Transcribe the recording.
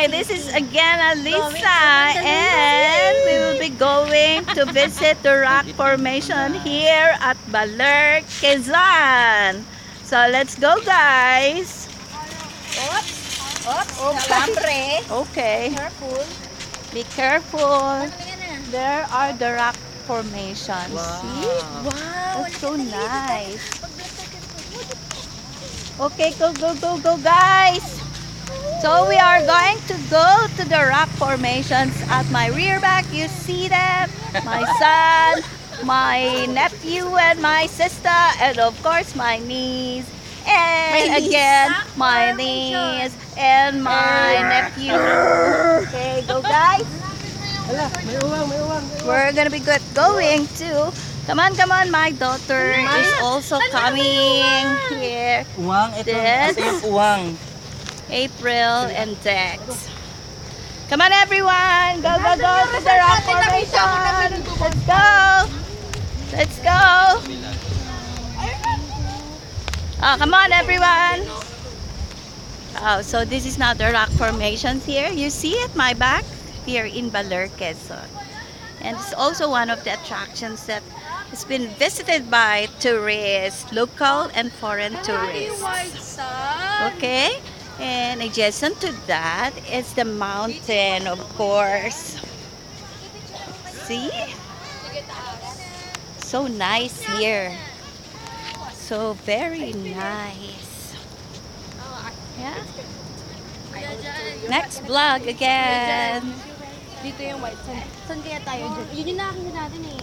Hi, this is again Alisa, and we will be going to visit the rock formation here at Baler, Quezon. So let's go, guys. Oops. Oops. Siyempre. Okay, Careful. be careful. Ano yan na? There are the rock formations. See? Wow. That's so nice. Okay, go, guys. So we are going to go to the rock formations. At my rear back, you see them. My son, my nephew, and my sister, and of course my niece. And again, my niece and my nephew. Okay, go, guys. We're gonna be going to. Come on, my daughter is also coming here. Uwang, ito. This. Ito yung uwang. April and Dex. Come on, everyone. Go to the rock formation. Let's go. Oh, come on, everyone. Oh, so this is not the rock formations here. You see it, my back, here in Baler, Quezon. And it's also one of the attractions that has been visited by tourists, local and foreign tourists. Okay? And adjacent to that is the mountain, of course. See? So nice here. So very nice. Yeah. Next vlog again. Dito yung white. Saan kaya tayo dyan? Yun yung nakakita natin eh.